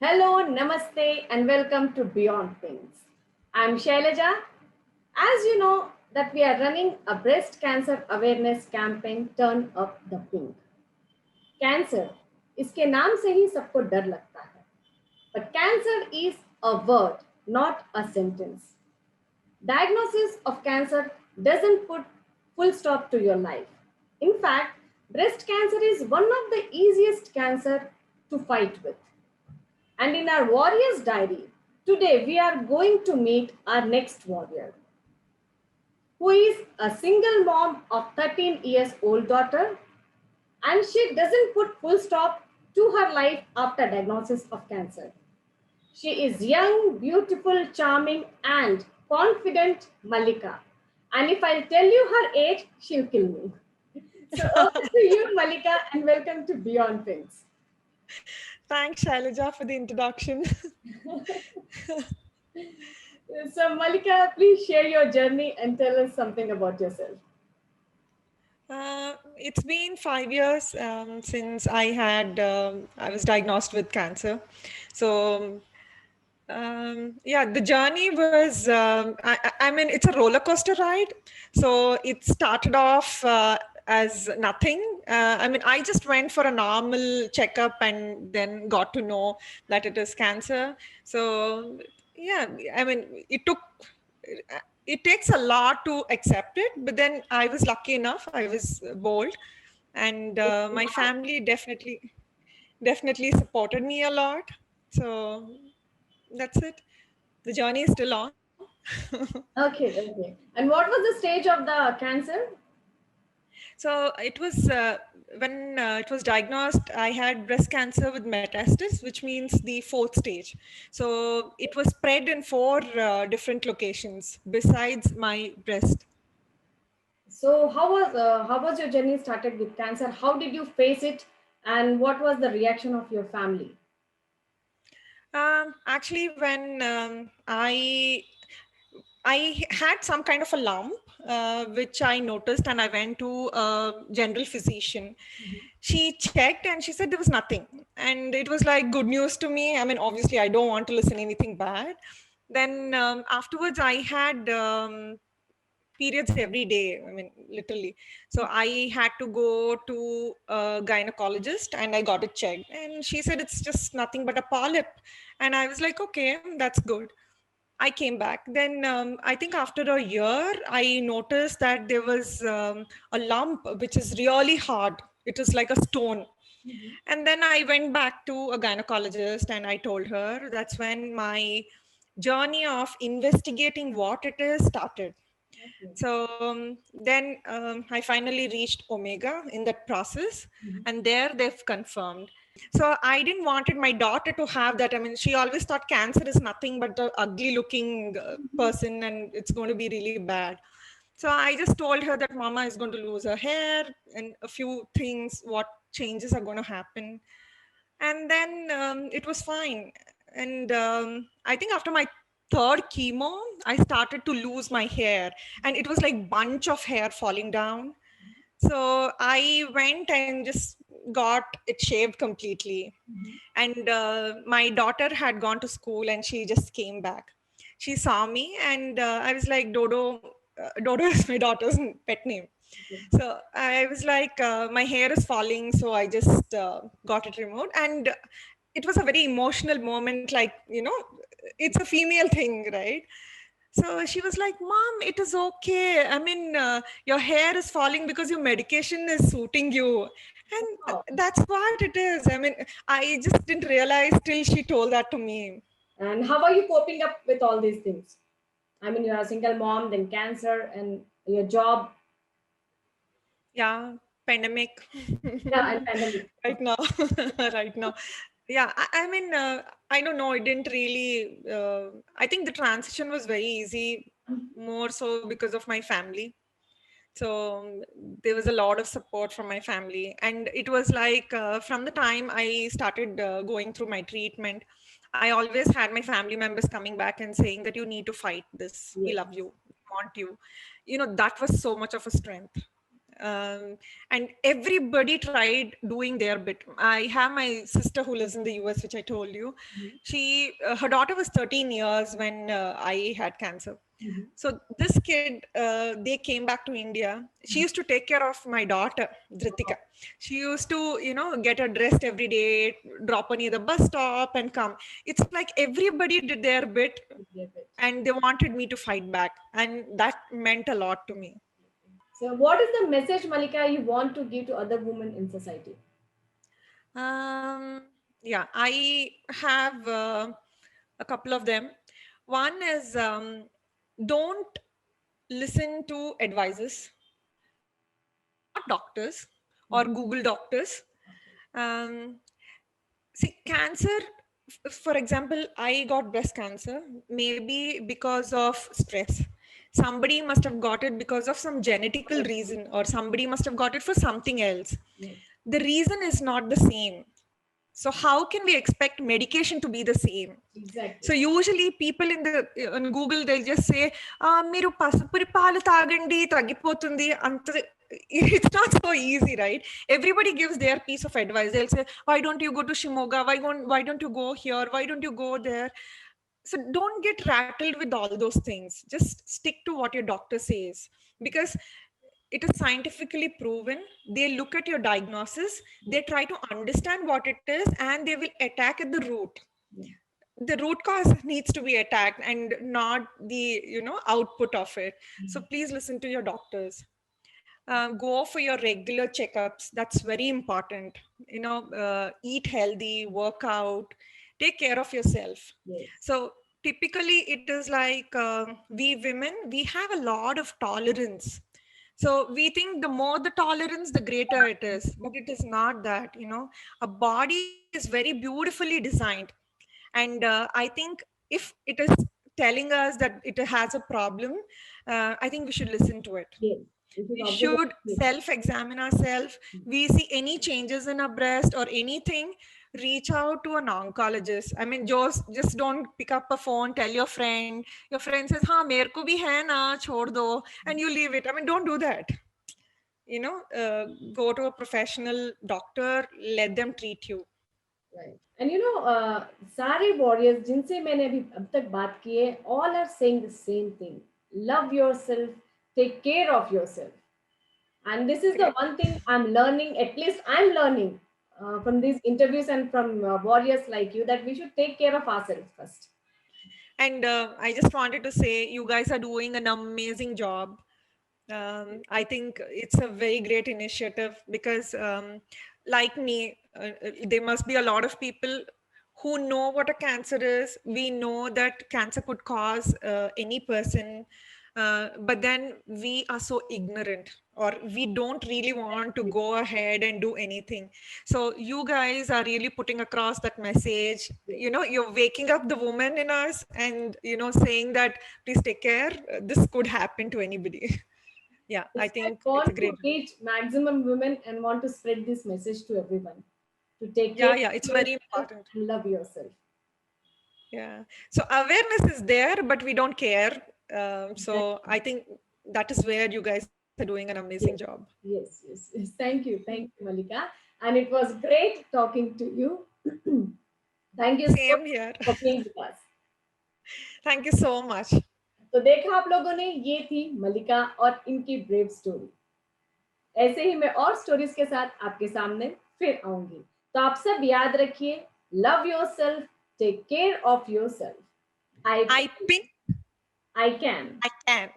Hello, namaste, and welcome to Beyond Things. I'm Shailaja. As you know, that we are running a breast cancer awareness campaign Turn Up the Pink. Cancer, इसके नाम से ही सबको डर लगता है. But cancer is a word, not a sentence. Diagnosis of cancer doesn't put full stop to your life. In fact, breast cancer is one of the easiest cancer to fight with. And in our Warrior's Diary, today we are going to meet our next warrior, who is a single mom of 13 years old daughter, and she doesn't put full stop to her life after diagnosis of cancer. She is young, beautiful, charming, and confident Malika. And if I tell you her age, she'll kill me. So over to you, Malika, and welcome to Beyond Things. Thanks, Shailaja, for the introduction. So, Malika, please share your journey and tell us something about yourself. It's been 5 years since I was diagnosed with cancer. So, yeah, the journey was, I mean, it's a roller coaster ride. So it started off as nothing. I mean, I just went for a normal checkup and then got to know that it is cancer. So, yeah, I mean, it takes a lot to accept it, but then I was lucky enough, I was bold, and my family definitely supported me a lot. So that's it. The journey is still on. Okay, okay. And what was the stage of the cancer? So it was when it was diagnosed, I had breast cancer with metastasis, which means the fourth stage. So it was spread in four different locations besides my breast. So, how was your journey started with cancer? How did you face it, and what was the reaction of your family? Actually, when I had some kind of a lump, which I noticed, and I went to a general physician. She checked and she said there was nothing. And it was like good news to me. I mean, obviously, I don't want to listen anything bad. Then afterwards, I had periods every day. I mean, literally. So I had to go to a gynecologist and I got it checked. And she said it's just nothing but a polyp. And I was like, okay, that's good. I came back. Then I think after a year, I noticed that there was a lump which is really hard. It was like a stone. And then I went back to a gynecologist and I told her. That's when my journey of investigating what it is started. Okay. So then I finally reached Omega in that process, and there they've confirmed. So I didn't wanted my daughter to have that. I mean, she always thought cancer is nothing but a ugly looking person, and it's going to be really bad. So I just told her that Mama is going to lose her hair and a few things, what changes are going to happen, and then it was fine. And I think after my third chemo, I started to lose my hair, and it was like bunch of hair falling down. So I went and just got it shaved completely. And my daughter had gone to school and she just came back. She saw me and I was like, Dodo. Dodo is my daughter's pet name. So I was like, my hair is falling. So I just got it removed. And it was a very emotional moment. Like, it's a female thing, right? So she was like, Mom, it is okay. I mean, your hair is falling because your medication is suiting you. And Oh. that's what it is. I mean, I just didn't realize till she told that to me. And how are you coping up with all these things? I mean, you're a single mom, then cancer, and your job. Yeah, pandemic. Yeah, and pandemic. Right now. Right now. Yeah, I mean, I don't know. It didn't really, I think the transition was very easy, more so because of my family. So there was a lot of support from my family, and it was like from the time I started going through my treatment, I always had my family members coming back and saying that you need to fight this, we Yes. love you, we want you. That was so much of a strength. And everybody tried doing their bit. I have my sister who lives in the US, which I told you. Her daughter was 13 years when I had cancer. So this kid, they came back to India. She used to take care of my daughter, Dhritika. She used to, get her dressed every day, drop her near the bus stop and come. It's like everybody did their bit and they wanted me to fight back. And that meant a lot to me. So, what is the message, Malika, you want to give to other women in society? Yeah, I have a couple of them. One is don't listen to advices, not doctors or Google doctors. Um, See, cancer, for example, I got breast cancer maybe because of stress. Somebody must have got it because of some genetical reason, or somebody must have got it for something else. The reason is not the same. So how can we expect medication to be the same? Exactly. So usually people in Google, they'll just say, "Miru pasapuri paalu taagandi taggipotundi." It's not so easy, right? Everybody gives their piece of advice. They'll say, "Why don't you go to Shimoga? Why don't you go here? Why don't you go there?" So don't get rattled with all those things. Just stick to what your doctor says, because it is scientifically proven. They look at your diagnosis, they try to understand what it is, and they will attack at the root. The root cause needs to be attacked and not the output of it. So please listen to your doctors. Go for your regular checkups. That's very important. Eat healthy, work out, take care of yourself. So typically it is like, we women, we have a lot of tolerance. So we think the more the tolerance, the greater it is, but it is not that. A body is very beautifully designed. And I think if it is telling us that it has a problem, I think we should listen to it. Yes. We should self-examine ourselves. We see any changes in our breast or anything, reach out to an oncologist. I mean, just don't pick up a phone, tell your friend. Your friend says, "Ha, mere ko bhi hai na, chhod do," and you leave it. I mean, don't do that. Go to a professional doctor, let them treat you. Right. And सारे warriors जिनसे मैंने अभी अब तक बात की है, all are saying the same thing. Love yourself, take care of yourself. And this is the one thing I'm learning, at least I'm learning from these interviews and from warriors like you, that we should take care of ourselves first. And I just wanted to say, you guys are doing an amazing job. I think it's a very great initiative because, like me, there must be a lot of people who know what a cancer is. We know that cancer could cause any person, but then we are so ignorant, or we don't really want to go ahead and do anything. So you guys are really putting across that message. You're waking up the woman in us, and saying that please take care. This could happen to anybody. Yeah, I think I it's a want great. to reach maximum women and want to spread this message to everyone, to take care Yeah, of it's very yourself important. and love yourself. Yeah. So awareness is there, but we don't care. So I think that is where you guys are doing an amazing job. Yes. Thank you. Thank you, Malika. And it was great talking to you. Thank you so Same much here. for being with us. Thank you so much. तो देखा आप लोगों ने, ये थी मलिका और इनकी brave story. ऐसे ही मैं और स्टोरीज के साथ आपके सामने फिर आऊंगी. तो आप सब याद रखिए, love yourself, take care of yourself. I think I can. I can.